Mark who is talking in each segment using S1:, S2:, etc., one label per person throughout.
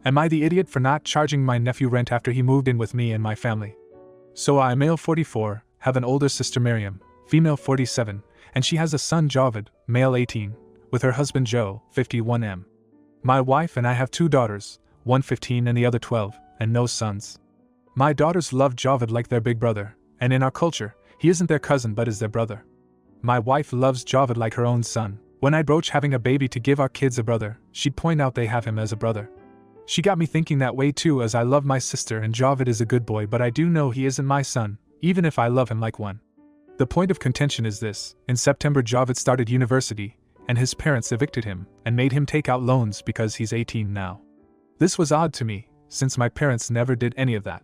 S1: Am I the idiot for not charging my nephew rent after he moved in with me and my family? So I, male 44, have an older sister Miriam, female 47, and she has a son Javid, male 18, with her husband Joe, 51M. My wife and I have 2 daughters, one 15 and the other 12, and no sons. My daughters love Javid like their big brother, and in our culture, he isn't their cousin but is their brother. My wife loves Javid like her own son. When I broach having a baby to give our kids a brother, she'd point out they have him as a brother. She got me thinking that way too, as I love my sister and Javid is a good boy, but I do know he isn't my son, even if I love him like one. The point of contention is this: in September Javid started university, and his parents evicted him and made him take out loans because he's 18 now. This was odd to me, since my parents never did any of that.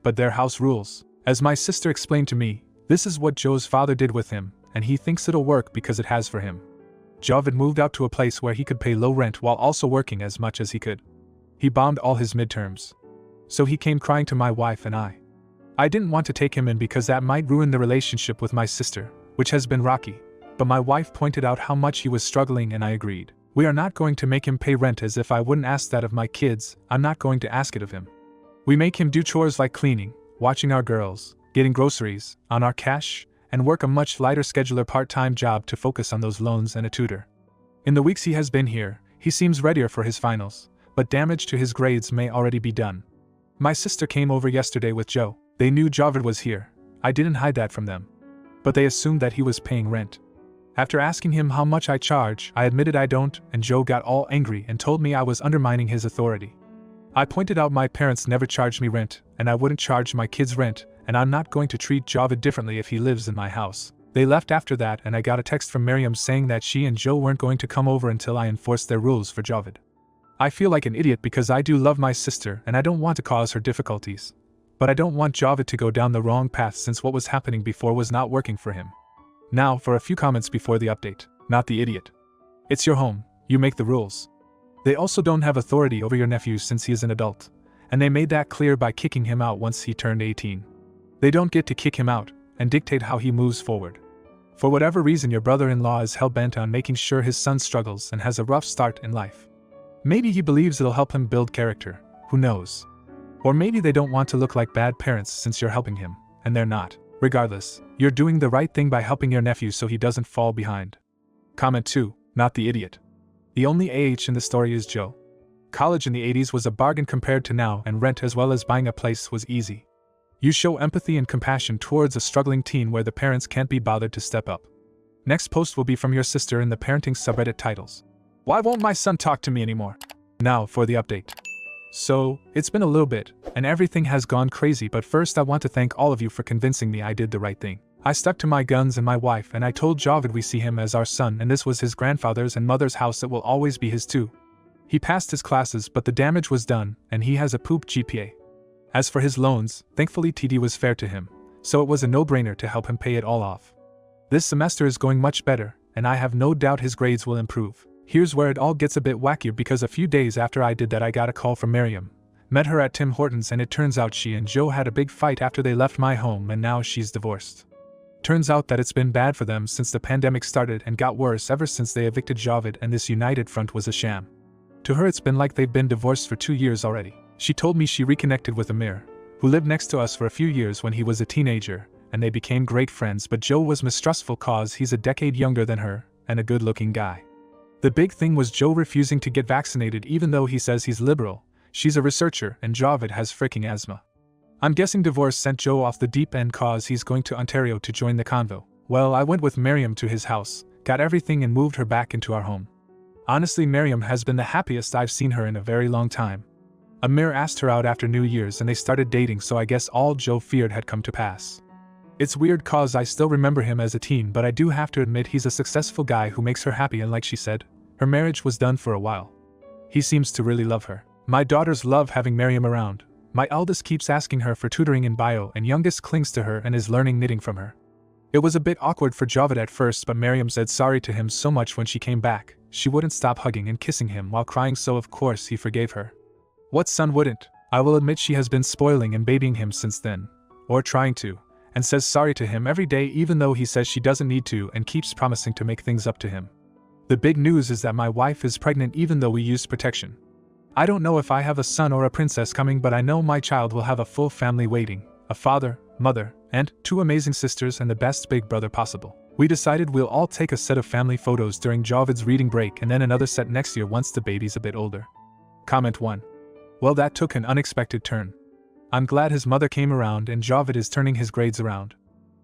S1: But their house rules. As my sister explained to me, this is what Joe's father did with him, and he thinks it'll work because it has for him. Javid moved out to a place where he could pay low rent while also working as much as he could. He bombed all his midterms. So he came crying to my wife and I. I didn't want to take him in because that might ruin the relationship with my sister, which has been rocky, but my wife pointed out how much he was struggling and I agreed. We are not going to make him pay rent, as if I wouldn't ask that of my kids, I'm not going to ask it of him. We make him do chores like cleaning, watching our girls, getting groceries, on our cash, and work a much lighter scheduler part-time job to focus on those loans and a tutor. In the weeks he has been here, he seems readier for his finals, but damage to his grades may already be done. My sister came over yesterday with Joe. They knew Javid was here. I didn't hide that from them. But they assumed that he was paying rent. After asking him how much I charge, I admitted I don't, and Joe got all angry and told me I was undermining his authority. I pointed out my parents never charged me rent, and I wouldn't charge my kids rent, and I'm not going to treat Javid differently if he lives in my house. They left after that, and I got a text from Miriam saying that she and Joe weren't going to come over until I enforced their rules for Javid. I feel like an idiot because I do love my sister and I don't want to cause her difficulties. But I don't want Javid to go down the wrong path, since what was happening before was not working for him. Now for a few comments before the update. Not the idiot. It's your home, you make the rules. They also don't have authority over your nephew since he is an adult, and they made that clear by kicking him out once he turned 18. They don't get to kick him out and dictate how he moves forward. For whatever reason, your brother-in-law is hell-bent on making sure his son struggles and has a rough start in life. Maybe he believes it'll help him build character, who knows? Or maybe they don't want to look like bad parents since you're helping him, and they're not. Regardless, you're doing the right thing by helping your nephew so he doesn't fall behind. Comment 2. Not the idiot. The only AH in the story is Joe. College in the 80s was a bargain compared to now, and rent as well as buying a place was easy. You show empathy and compassion towards a struggling teen where the parents can't be bothered to step up. Next post will be from your sister in the parenting subreddit titles. Why won't my son talk to me anymore? Now for the update. So, it's been a little bit, and everything has gone crazy, but first I want to thank all of you for convincing me I did the right thing. I stuck to my guns and my wife, and I told Javid we see him as our son, and this was his grandfather's and mother's house, it will always be his too. He passed his classes, but the damage was done, and he has a poop GPA. As for his loans, thankfully TD was fair to him, so it was a no-brainer to help him pay it all off. This semester is going much better, and I have no doubt his grades will improve. Here's where it all gets a bit wackier, because a few days after I did that I got a call from Miriam. Met her at Tim Hortons, and it turns out she and Joe had a big fight after they left my home, and now she's divorced. Turns out that it's been bad for them since the pandemic started, and got worse ever since they evicted Javid, and this united front was a sham. To her it's been like they've been divorced for 2 years already. She told me she reconnected with Amir, who lived next to us for a few years when he was a teenager, and they became great friends, but Joe was mistrustful cause he's a decade younger than her, and a good-looking guy. The big thing was Joe refusing to get vaccinated even though he says he's liberal. She's a researcher and Javid has freaking asthma. I'm guessing divorce sent Joe off the deep end cause he's going to Ontario to join the convo. Well, I went with Miriam to his house, got everything and moved her back into our home. Honestly, Miriam has been the happiest I've seen her in a very long time. Amir asked her out after New Year's and they started dating, so I guess all Joe feared had come to pass. It's weird cause I still remember him as a teen, but I do have to admit he's a successful guy who makes her happy, and like she said, her marriage was done for a while. He seems to really love her. My daughters love having Miriam around. My eldest keeps asking her for tutoring in bio, and youngest clings to her and is learning knitting from her. It was a bit awkward for Javid at first, but Miriam said sorry to him so much when she came back. She wouldn't stop hugging and kissing him while crying, so of course he forgave her. What son wouldn't? I will admit she has been spoiling and babying him since then. Or trying to. And says sorry to him every day even though he says she doesn't need to, and keeps promising to make things up to him. The big news is that my wife is pregnant even though we used protection. I don't know if I have a son or a princess coming, but I know my child will have a full family waiting, a father, mother, and 2 amazing sisters and the best big brother possible. We decided we'll all take a set of family photos during Javid's reading break and then another set next year once the baby's a bit older. Comment 1. Well, that took an unexpected turn. I'm glad his mother came around and Javid is turning his grades around.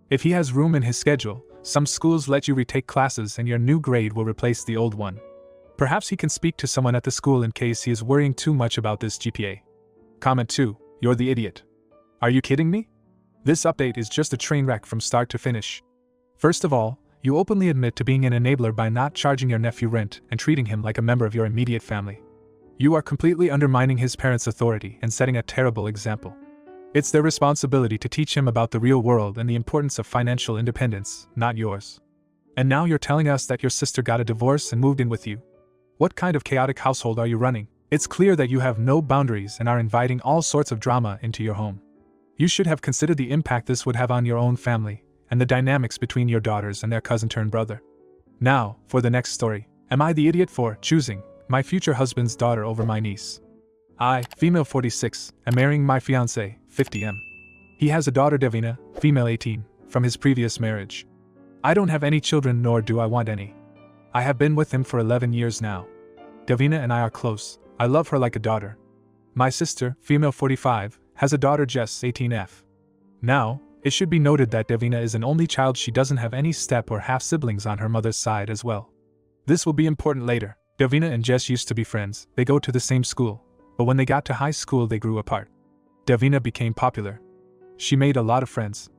S1: If he has room in his schedule, some schools let you retake classes and your new grade will replace the old one. Perhaps he can speak to someone at the school in case he is worrying too much about this GPA. Comment 2. You're the idiot. Are you kidding me? This update is just a train wreck from start to finish. First of all, you openly admit to being an enabler by not charging your nephew rent and treating him like a member of your immediate family. You are completely undermining his parents' authority and setting a terrible example. It's their responsibility to teach him about the real world and the importance of financial independence, not yours. And now you're telling us that your sister got a divorce and moved in with you. What kind of chaotic household are you running? It's clear that you have no boundaries and are inviting all sorts of drama into your home. You should have considered the impact this would have on your own family, and the dynamics between your daughters and their cousin-turned-brother. Now, for the next story. Am I the idiot for choosing my future husband's daughter over my niece? I, female 46, am marrying my fiancé, 50M. He has a daughter Davina, female 18, from his previous marriage. I don't have any children nor do I want any. I have been with him for 11 years now. Davina and I are close. I love her like a daughter. My sister, female 45, has a daughter Jess, 18F. Now, it should be noted that Davina is an only child. She doesn't have any step or half-siblings on her mother's side as well. This will be important later. Davina and Jess used to be friends. They go to the same school. But when they got to high school they grew apart. Davina became popular. She made a lot of friends.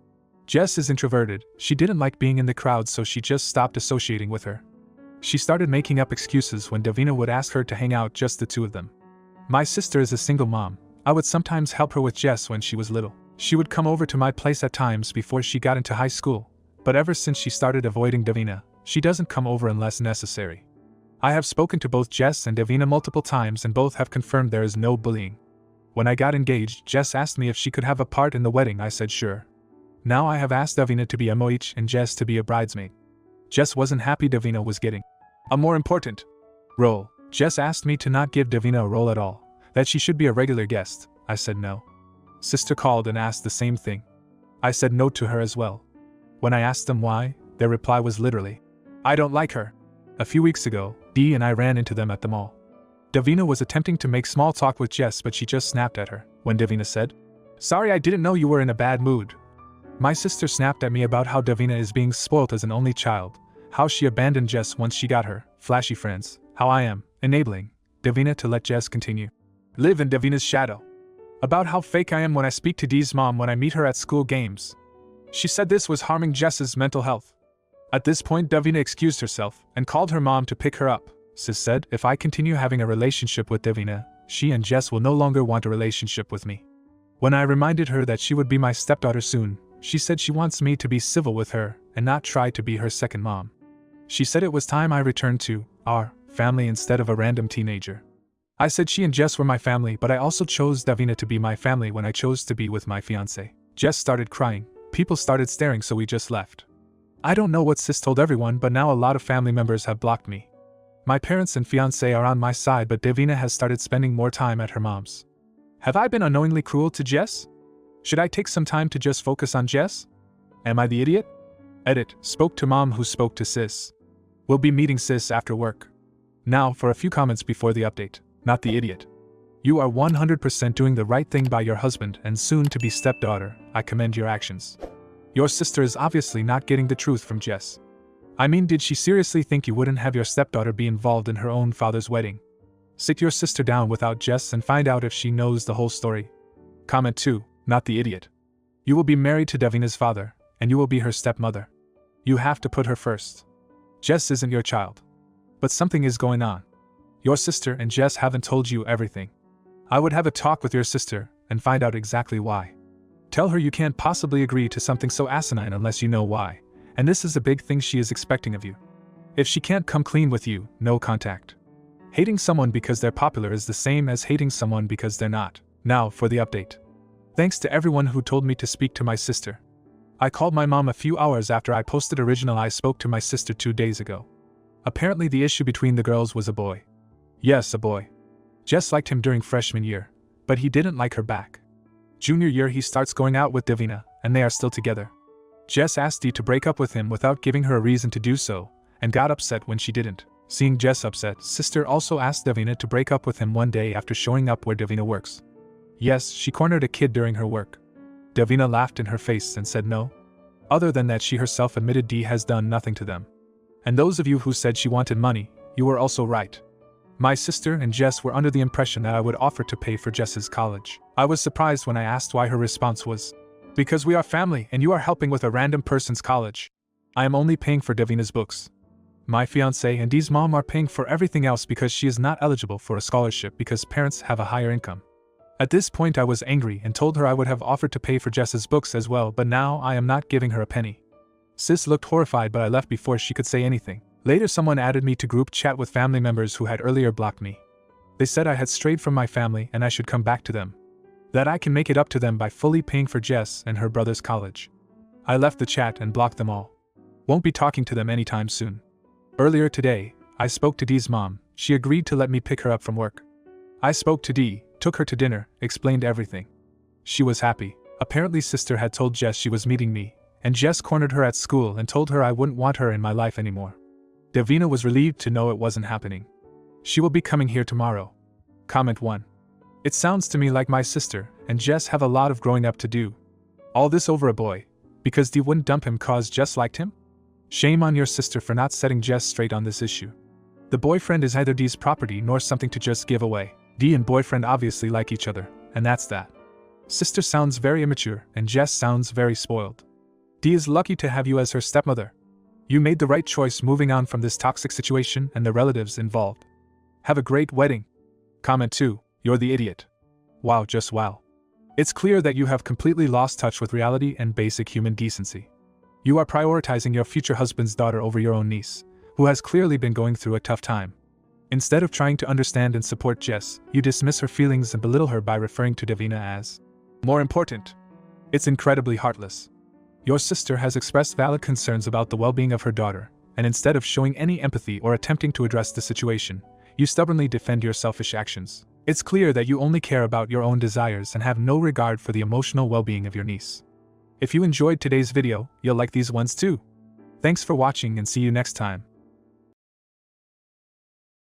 S1: Jess is introverted. She didn't like being in the crowd, so she just stopped associating with her. She started making up excuses when Davina would ask her to hang out, just the two of them. My sister is a single mom. I would sometimes help her with Jess when she was little. She would come over to my place at times before she got into high school, but ever since she started avoiding Davina, she doesn't come over unless necessary. I have spoken to both Jess and Davina multiple times and both have confirmed there is no bullying. When I got engaged, Jess asked me if she could have a part in the wedding. I said sure. Now I have asked Davina to be a MOH and Jess to be a bridesmaid. Jess wasn't happy Davina was getting a more important role. Jess asked me to not give Davina a role at all, that she should be a regular guest. I said no. Sister called and asked the same thing. I said no to her as well. When I asked them why, their reply was literally, I don't like her. A few weeks ago, Dee and I ran into them at the mall. Davina was attempting to make small talk with Jess, but she just snapped at her. When Davina said, sorry, I didn't know you were in a bad mood. My sister snapped at me about how Davina is being spoilt as an only child, how she abandoned Jess once she got her flashy friends, how I am enabling Davina to let Jess continue live in Davina's shadow, about how fake I am when I speak to Dee's mom when I meet her at school games. She said this was harming Jess's mental health. At this point, Davina excused herself and called her mom to pick her up. Sis said if I continue having a relationship with Davina, she and Jess will no longer want a relationship with me. When I reminded her that she would be my stepdaughter soon, she said she wants me to be civil with her and not try to be her second mom. She said it was time I returned to our family instead of a random teenager. I said she and Jess were my family, but I also chose Davina to be my family when I chose to be with my fiancé. Jess started crying. People started staring, so we just left. I don't know what sis told everyone, but now a lot of family members have blocked me. My parents and fiancé are on my side, but Davina has started spending more time at her mom's. Have I been unknowingly cruel to Jess? Should I take some time to just focus on Jess? Am I the idiot? Edit, spoke to mom who spoke to sis. We'll be meeting sis after work. Now for a few comments before the update. Not the idiot. You are 100% doing the right thing by your husband and soon-to-be stepdaughter. I commend your actions. Your sister is obviously not getting the truth from Jess. I mean, did she seriously think you wouldn't have your stepdaughter be involved in her own father's wedding? Sit your sister down without Jess and find out if she knows the whole story. Comment 2. Not the idiot. You will be married to Davina's father, and you will be her stepmother. You have to put her first. Jess isn't your child. But something is going on. Your sister and Jess haven't told you everything. I would have a talk with your sister and find out exactly why. Tell her you can't possibly agree to something so asinine unless you know why, and this is a big thing she is expecting of you. If she can't come clean with you, no contact. Hating someone because they're popular is the same as hating someone because they're not. Now for the update. Thanks to everyone who told me to speak to my sister. I called my mom a few hours after I posted original I spoke to my sister 2 days ago. Apparently the issue between the girls was a boy. Yes, a boy. Jess liked him during freshman year, but he didn't like her back. Junior year he starts going out with Davina, and they are still together. Jess asked Dee to break up with him without giving her a reason to do so, and got upset when she didn't. Seeing Jess upset, sister also asked Davina to break up with him one day after showing up where Davina works. Yes, she cornered a kid during her work. Davina laughed in her face and said no. Other than that, she herself admitted Dee has done nothing to them. And those of you who said she wanted money, you were also right. My sister and Jess were under the impression that I would offer to pay for Jess's college. I was surprised when I asked why. Her response was, "Because we are family and you are helping with a random person's college. I am only paying for Davina's books. My fiancé and Dee's mom are paying for everything else because she is not eligible for a scholarship because parents have a higher income." At this point I was angry and told her I would have offered to pay for Jess's books as well, but now I am not giving her a penny. Sis looked horrified, but I left before she could say anything. Later someone added me to group chat with family members who had earlier blocked me. They said I had strayed from my family and I should come back to them. That I can make it up to them by fully paying for Jess and her brother's college. I left the chat and blocked them all. Won't be talking to them anytime soon. Earlier today, I spoke to Dee's mom. She agreed to let me pick her up from work. I spoke to Dee, took her to dinner, explained everything. She was happy. Apparently sister had told Jess she was meeting me, and Jess cornered her at school and told her I wouldn't want her in my life anymore. Davina was relieved to know it wasn't happening. She will be coming here tomorrow. Comment 1. It sounds to me like my sister and Jess have a lot of growing up to do. All this over a boy, because Dee wouldn't dump him cause Jess liked him? Shame on your sister for not setting Jess straight on this issue. The boyfriend is neither Dee's property nor something to just give away. Dee and boyfriend obviously like each other, and that's that. Sister sounds very immature, and Jess sounds very spoiled. Dee is lucky to have you as her stepmother. You made the right choice moving on from this toxic situation and the relatives involved. Have a great wedding. Comment 2. You're the idiot. Wow, just wow. It's clear that you have completely lost touch with reality and basic human decency. You are prioritizing your future husband's daughter over your own niece, who has clearly been going through a tough time. Instead of trying to understand and support Jess, you dismiss her feelings and belittle her by referring to Davina as more important. It's incredibly heartless. Your sister has expressed valid concerns about the well-being of her daughter, and instead of showing any empathy or attempting to address the situation, you stubbornly defend your selfish actions. It's clear that you only care about your own desires and have no regard for the emotional well-being of your niece. If you enjoyed today's video, you'll like these ones too. Thanks for watching and see you next time.